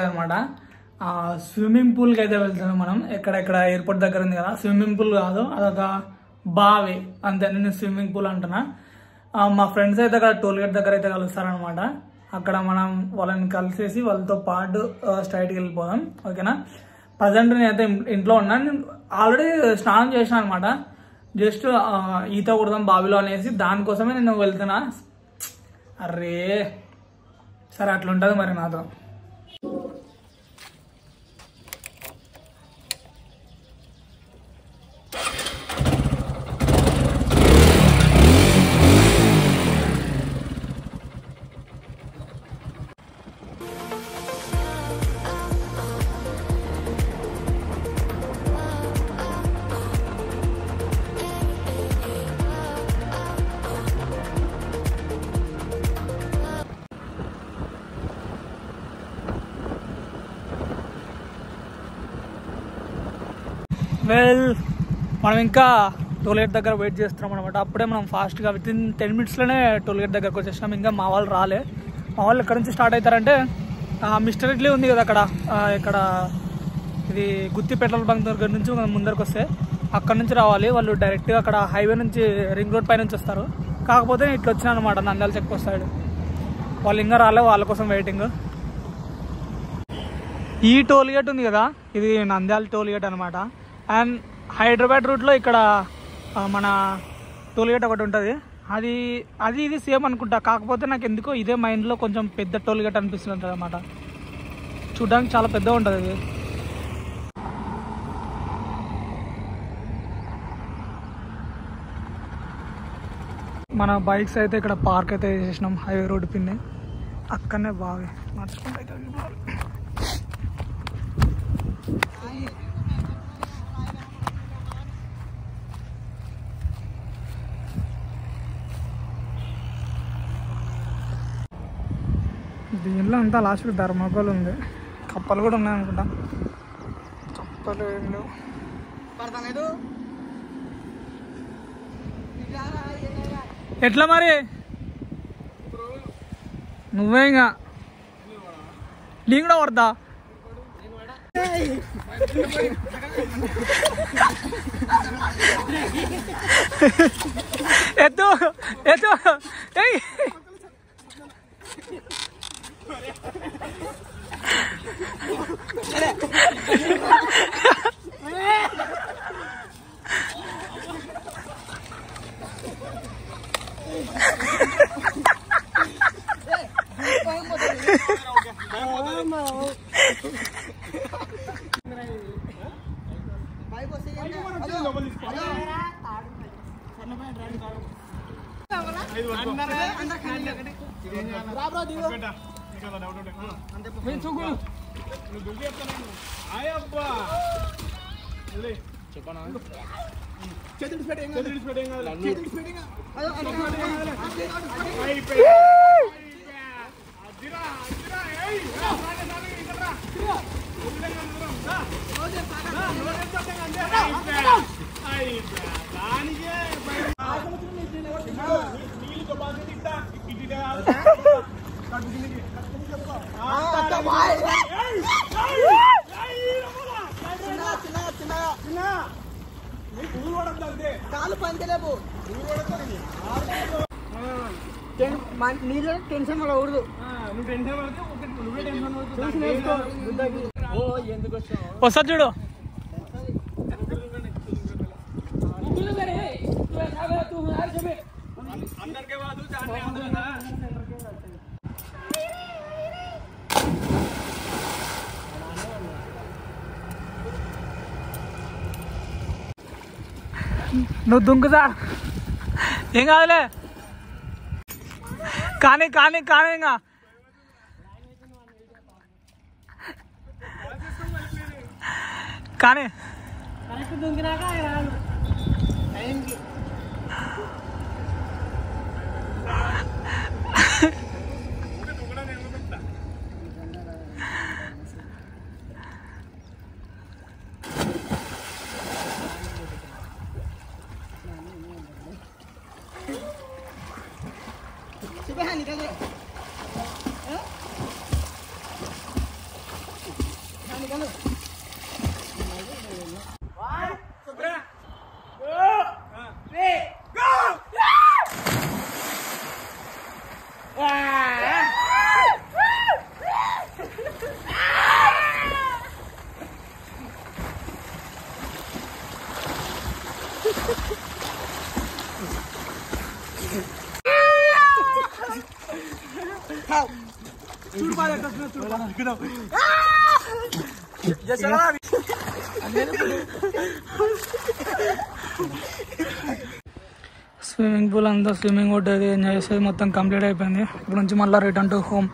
అనమాట. స్విమ్మింగ్ పూల్కి అయితే వెళ్తున్నాం మనం. ఎక్కడెక్కడ ఎయిర్పోర్ట్ దగ్గర ఉంది కదా, స్విమ్మింగ్ పూల్ కాదు, అదొక బావి అంతే. నేను స్విమ్మింగ్ పూల్ అంటున్నా. మా ఫ్రెండ్స్ అయితే అక్కడ టోల్గేట్ దగ్గర అయితే కలుస్తారనమాట. అక్కడ మనం వాళ్ళని కలిసేసి వాళ్ళతో పాటు స్ట్రైట్కి వెళ్ళిపోదాం, ఓకేనా. ప్రజెంట్ నేనైతే ఇంట్లో ఉన్నాను. ఆల్రెడీ స్నానం చేసిన అనమాట. జస్ట్ ఈత కొడదాం బావిలో అనేసి, దానికోసమే నేను వెళ్తున్నా. అరే సరే, అట్లుంటుంది మరి నాతో. మనం ఇంకా టోల్గేట్ దగ్గర వెయిట్ చేస్తున్నాం అనమాట. అప్పుడే మనం ఫాస్ట్గా వితిన్ 10 minutesలోనే టోల్గేట్ దగ్గరకు వచ్చేసినాం. ఇంకా మా వాళ్ళు రాలే. మా వాళ్ళు ఎక్కడి నుంచి స్టార్ట్ అవుతారంటే, మిస్టర్ ఇడ్లీ ఉంది కదా అక్కడ, ఇక్కడ ఇది గుత్తి పెట్రోల్ బంక్ దగ్గర నుంచి ముందరకు వస్తే అక్కడ నుంచి రావాలి. వాళ్ళు డైరెక్ట్గా అక్కడ హైవే నుంచి రింగ్ రోడ్ పై నుంచి వస్తారు. కాకపోతే ఇట్లా వచ్చినా అనమాట నంద్యాల చెక్ పోస్ట్ సైడ్. వాళ్ళు ఇంకా రాలే, వాళ్ళ కోసం వెయిటింగ్. ఈ టోల్గేట్ ఉంది కదా, ఇది నంద్యాల టోల్గేట్ అనమాట. అండ్ హైదరాబాద్ రూట్లో ఇక్కడ మన టోల్గేట్ ఒకటి ఉంటుంది. అది ఇది సేమ్ అనుకుంటా. కాకపోతే నాకు ఎందుకో ఇదే మైండ్లో కొంచెం పెద్ద టోల్గేట్ అనిపిస్తుంది అనమాట. చూడడానికి చాలా పెద్దగా ఉంటుంది ఇది. మన బైక్స్ అయితే ఇక్కడ పార్క్ అయితే చేసినాం హైవే రోడ్డు పిన్నే. అక్కడనే బాగా నడుచుకుంటూ అయితే దీనిలో అంతా లాస్ట్కి ధర్మకోల్ ఉంది. కప్పలు కూడా ఉన్నాయి అనుకుంటా. కప్పలు ఏం లేవు. ఎట్లా మరి నువ్వే ఇంకా నీ కూడా పడతా. ఎత్తు ఎత్తు. నీళ్ళు టెన్షన్ వల్ల ఊడదు. వస్తా చూడు. నువ్వు దుంకుదా ఏం కాదులే. కానీ కానీ కానీ ఇంకా కానీ స్విమ్మింగ్ పూల్ అంతా స్విమ్మింగ్ కొట్టేది ఎంజాయ్ చేసేది మొత్తం కంప్లీట్ అయిపోయింది. ఇప్పుడు నుంచి మళ్ళీ రిటర్న్ టు హోమ్.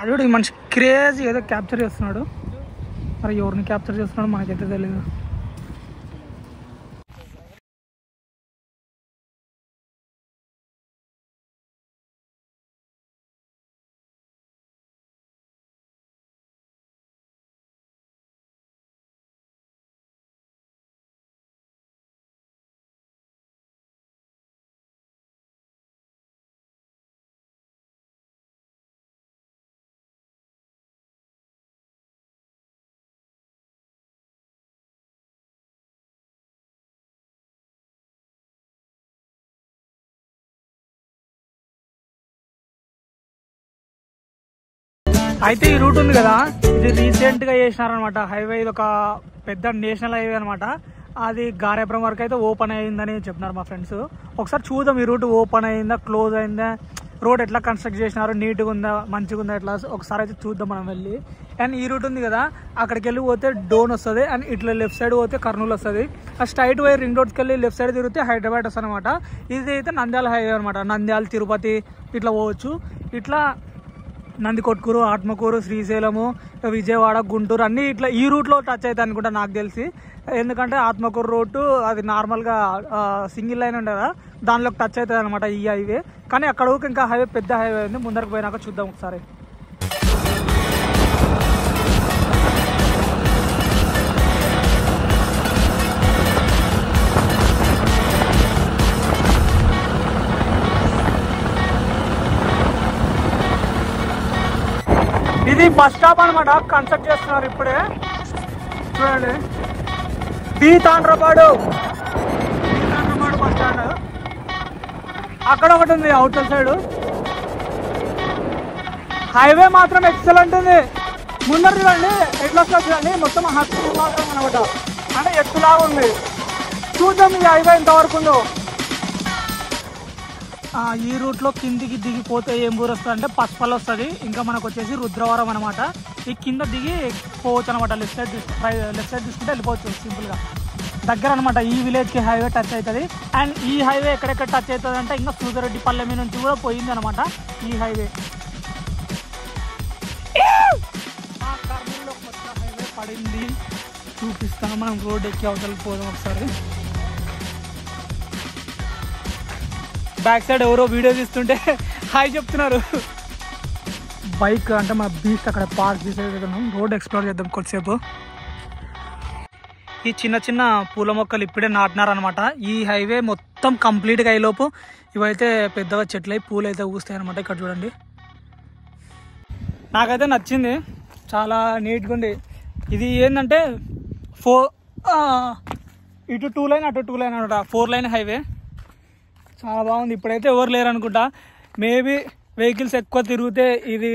అది మనిషి క్రేజ్ ఏదో క్యాప్చర్ చేస్తున్నాడు, మరి ఎవరిని క్యాప్చర్ చేస్తున్నాడో మనకైతే తెలియదు. అయితే ఈ రూట్ ఉంది కదా, ఇది రీసెంట్ గా చేసినారనమాట హైవే. ఇది ఒక పెద్ద నేషనల్ హైవే అనమాట. అది గారేపురం వరకు అయితే ఓపెన్ అయ్యిందని చెప్తున్నారు మా ఫ్రెండ్స్. ఒకసారి చూద్దాం ఈ రూట్ ఓపెన్ అయిందా, క్లోజ్ అయిందా, రోడ్ ఎట్లా కన్స్ట్రక్ట్ చేసినారు, నీట్గా ఉందా, మంచిగా ఉందా, ఎట్లా ఒకసారి అయితే చూద్దాం మనం వెళ్ళి. అండ్ ఈ రూట్ ఉంది కదా, అక్కడికి వెళ్ళి పోతే డోన్ వస్తుంది. అండ్ ఇట్లా లెఫ్ట్ సైడ్ పోతే కర్నూలు వస్తుంది. ఆ స్ట్రైట్ వై రింగ్ రోడ్స్కి వెళ్ళి లెఫ్ట్ సైడ్ తిరిగితే హైదరాబాద్ వస్తుంది అనమాట. ఇది అయితే నంద్యాల హైవే అనమాట. నంద్యాల, తిరుపతి ఇట్లా పోవచ్చు. ఇట్లా నందికొట్కూరు, ఆత్మకూరు, శ్రీశైలము, విజయవాడ, గుంటూరు అన్నీ ఇట్లా ఈ రూట్లో టచ్ అవుతాయి అనుకుంటా నాకు తెలిసి. ఎందుకంటే ఆత్మకూరు రోడ్డు అది నార్మల్గా సింగిల్ లైన్ ఉండే కదా, దానిలోకి టచ్ అవుతుంది అనమాట ఈ హైవే. కానీ అక్కడ ఇంకా హైవే పెద్ద హైవే ఉంది. ముందరకు పోయినాక చూద్దాం ఒకసారి. ఇది బస్ స్టాప్ అనమాట, కన్స్ట్రక్ట్ చేస్తున్నారు ఇప్పుడే. చూడండి, తాండ్రపాడు బస్ స్టాండ్. అక్కడ ఒకటి ఉంది అవుటర్ సైడ్. హైవే మాత్రం ఎక్సలెంట్ ఉంది. ముందర చూడండి ఎట్లా వస్తుంది చూడండి, మొత్తం హస్తి మాత్రం అనమాట, అంటే ఎత్తులాగా ఉంది. చూద్దాం ఈ హైవే ఎంతవరకు ఉందో. ఈ రూట్లో కిందికి దిగిపోతే ఏం ఊరు వస్తుంది అంటే పసుపల్లి వస్తుంది. ఇంకా మనకు వచ్చేసి రుద్రవరం అనమాట. ఈ కింద దిగి పోవచ్చు అనమాట. లెఫ్ట్ సైడ్ తీసుకుంటే వెళ్ళిపోవచ్చు సింపుల్గా. దగ్గర అనమాట ఈ విలేజ్కి హైవే టచ్ అవుతుంది. అండ్ ఈ హైవే ఎక్కడెక్కడ టచ్ అవుతుంది అంటే ఇంకా సూదరెడ్డిపల్లె మీద నుంచి కూడా పోయింది అనమాట ఈ హైవే. కర్నూలులో కొత్త హైవే పడింది, చూపిస్తాను. మనం రోడ్ ఎక్కి అవతలకి పోదాం ఒకసారి. బ్యాక్ సైడ్ ఎవరో వీడియో తీస్తుంటే హాయ్ చెప్తున్నారు. బైక్ అంటే మన బీచ్ అక్కడ పార్క్ చేసేదాం, రోడ్ ఎక్స్ప్లోర్ చేద్దాం కొద్దిసేపు. ఈ చిన్న చిన్న పూల మొక్కలు ఇప్పుడే నాటినారనమాట. ఈ హైవే మొత్తం కంప్లీట్గా అయ్యేలోపు ఇవైతే పెద్దగా చెట్లు అయి పూలు అయితే ఊస్తాయి అనమాట. ఇక్కడ చూడండి, నాకైతే నచ్చింది, చాలా నీట్గా ఉంది. ఇది ఏంటంటే ఇటు 2 లైన్ అటు 2 లైన్ అనమాట, 4 లైన్ హైవే. చాలా బాగుంది. ఇప్పుడైతే ఎవరు లేరు అనుకుంటా. మేబీ వెహికల్స్ ఎక్కువ తిరిగితే ఇది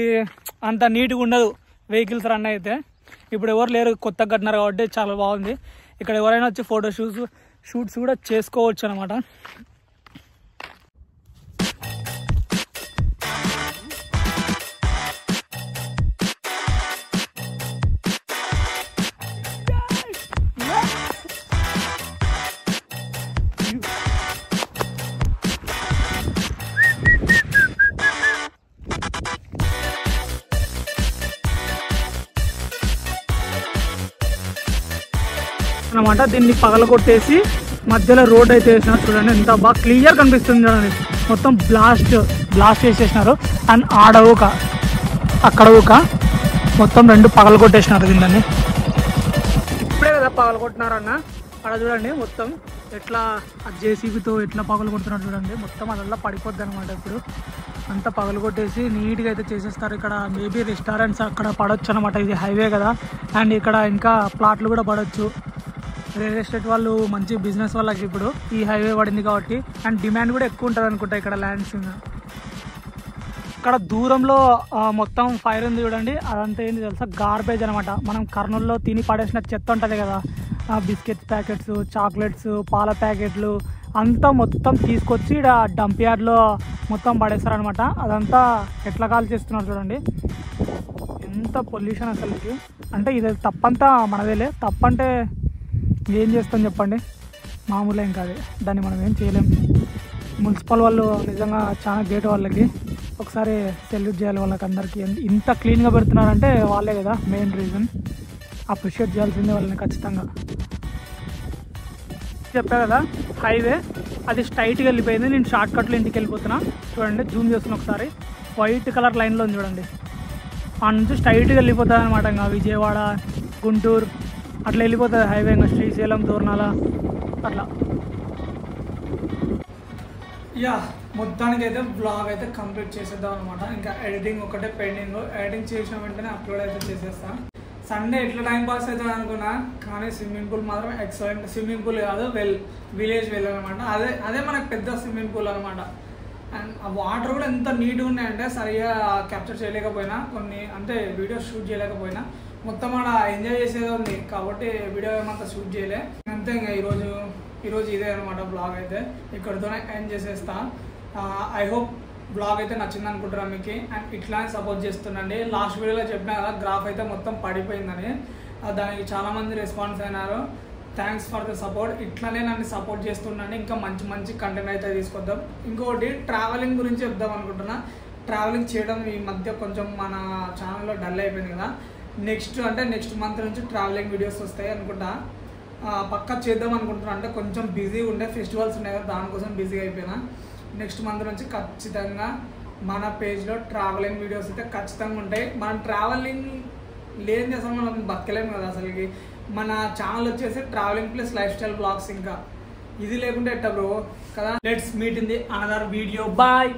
అంత నీట్గా ఉండదు, వెహికల్స్ రన్ అయితే. ఇప్పుడు ఎవరు లేరు, కొత్తగా కట్టినారు కాబట్టి చాలా బాగుంది. ఇక్కడ ఎవరైనా వచ్చి ఫోటో షూట్స్ కూడా చేసుకోవచ్చు అనమాట. అనమాట దీన్ని పగలగొట్టేసి మధ్యలో రోడ్ అయితే వేసినారు. చూడండి ఎంత బాగా క్లియర్ కనిపిస్తుంది చూడండి, మొత్తం బ్లాస్ట్ చేసేసినారు. అండ్ ఆడవుక అక్కడ ఊక మొత్తం 2 పగలగొట్టేసినారు దీన్ని. ఇప్పుడే కదా పగలగొట్టినారన్న, అక్కడ చూడండి మొత్తం ఎట్లా జేసీబీతో ఎట్లా పగలగొడుతున్నారు చూడండి. మొత్తం అదల్లా పడిపోద్ది అనమాట. ఇప్పుడు అంతా పగలగొట్టేసి నీట్గా అయితే చేసేస్తారు. ఇక్కడ మేబీ రెస్టారెంట్స్ అక్కడ పడవచ్చు అనమాట, ఇది హైవే కదా. అండ్ ఇక్కడ ఇంకా ప్లాట్లు కూడా పడవచ్చు. రియల్ ఎస్టేట్ వాళ్ళు మంచి బిజినెస్ వాళ్ళకి ఇప్పుడు ఈ హైవే పడింది కాబట్టి. అండ్ డిమాండ్ కూడా ఎక్కువ ఉంటుంది అనుకుంటా ఇక్కడ ల్యాండ్స్. ఇక్కడ దూరంలో మొత్తం ఫైర్ ఉంది చూడండి, అదంతా ఏంటి తెలుసా, గార్బేజ్ అనమాట. మనం కర్నూలులో తిని పడేసిన చెత్త ఉంటుంది కదా, బిస్కెట్స్ ప్యాకెట్స్, చాక్లెట్స్, పాల ప్యాకెట్లు అంతా మొత్తం తీసుకొచ్చి ఇక్కడ డంప్ యార్డ్లో మొత్తం పడేస్తారనమాట. అదంతా ఎట్లా కాల్ చేస్తున్నారు చూడండి, ఎంత పొల్యూషన్ అసలుకి. అంటే ఇది తప్పంతా మనదేలే, తప్పంటే ఏం చేస్తాం చెప్పండి, మామూలు ఏం కాదు, దాన్ని మనం ఏం చేయలేం. మున్సిపల్ వాళ్ళు నిజంగా చాలా గ్రేట్, వాళ్ళకి ఒకసారి సెల్యూట్ చేయాలి వాళ్ళకి అందరికీ. ఇంత క్లీన్గా పెడుతున్నారంటే వాళ్ళే కదా మెయిన్ రీజన్, అప్రిషియేట్ చేయాల్సిందే వాళ్ళని ఖచ్చితంగా. చెప్పా కదా హైవే అది స్ట్రైట్గా వెళ్ళిపోయింది, నేను షార్ట్ కట్లో ఇంటికి వెళ్ళిపోతున్నా. చూడండి జూమ్ చేస్తున్నా ఒకసారి, వైట్ కలర్ లైన్లో ఉంది చూడండి, ఆ నుంచి స్ట్రైట్గా వెళ్ళిపోతుంది అనమాట. ఇంకా విజయవాడ, గుంటూరు అట్లా వెళ్ళిపోతుంది హైవే, ఇంకా శ్రీశైలం, దూర్నాల అట్లా. యా మొత్తానికి అయితే బ్లాగ్ అయితే కంప్లీట్ చేసేద్దాం అనమాట. ఇంకా ఎడిటింగ్ ఒకటే పెండింగ్, ఎడిటింగ్ చేసిన వెంటనే అప్లోడ్ అయితే చేసేస్తాను. సండే ఎట్లా టైం పాస్ అవుతుంది అనుకున్నా, కానీ స్విమ్మింగ్ పూల్ మాత్రం ఎక్సలెంట్. స్విమ్మింగ్ పూల్ కాదు, విలేజ్ వెళ్ళాలన్నమాట. అదే మనకు పెద్ద స్విమ్మింగ్ పూల్ అనమాట. అండ్ ఆ వాటర్ కూడా ఎంత నీట్గా ఉన్నాయంటే సరిగా క్యాప్చర్ చేయలేకపోయినా, కొన్ని అంటే వీడియో షూట్ చేయలేకపోయినా, మొత్తం ఆడ ఎంజాయ్ చేసేదే ఉంది కాబట్టి వీడియో ఏమంతా షూట్ చేయలే. అంతే ఇంకా ఈరోజు ఇదే అనమాట బ్లాగ్ అయితే ఇక్కడితోనే ఎండ్ చేసేస్తా. ఐ హోప్ బ్లాగ్ అయితే నచ్చింది అనుకుంటున్నా మీకు. అండ్ ఇట్లానే సపోర్ట్ చేస్తుండండి. లాస్ట్ వీడియోలో చెప్పినా కదా గ్రాఫ్ అయితే మొత్తం పడిపోయిందని, దానికి చాలామంది రెస్పాన్స్ అయినారు. Thanks for the support. ఇట్లానే నన్ను సపోర్ట్ చేస్తుండండి, ఇంకా మంచి మంచి కంటెంట్ అయితే తీసుకొద్దాం. ఇంకోటి ట్రావెలింగ్ గురించి చెప్దాం అనుకుంటున్నా. ట్రావెలింగ్ చేయడం ఈ మధ్య కొంచెం మన ఛానల్లో డల్ అయిపోయింది కదా. నెక్స్ట్ మంత్ నుంచి ట్రావెలింగ్ వీడియోస్ వస్తాయి అనుకుంటా. పక్కా చేద్దాం అనుకుంటున్నా. అంటే కొంచెం బిజీగా ఉండే, ఫెస్టివల్స్ ఉన్నాయి కదా, దానికోసం బిజీగా అయిపోయినా. నెక్స్ట్ మంత్ నుంచి ఖచ్చితంగా మన పేజ్లో ట్రావెలింగ్ వీడియోస్ అయితే ఖచ్చితంగా ఉంటాయి. మనం ట్రావెలింగ్ లేని అసలు మనం బతకలేము కదా అసలుకి. మన ఛానల్ వచ్చేసి travelling plus lifestyle blogs, ఇంకా ఇది లేకుంటే ఎట్ట బ్రో కదా. Let's meet in the another video. Bye.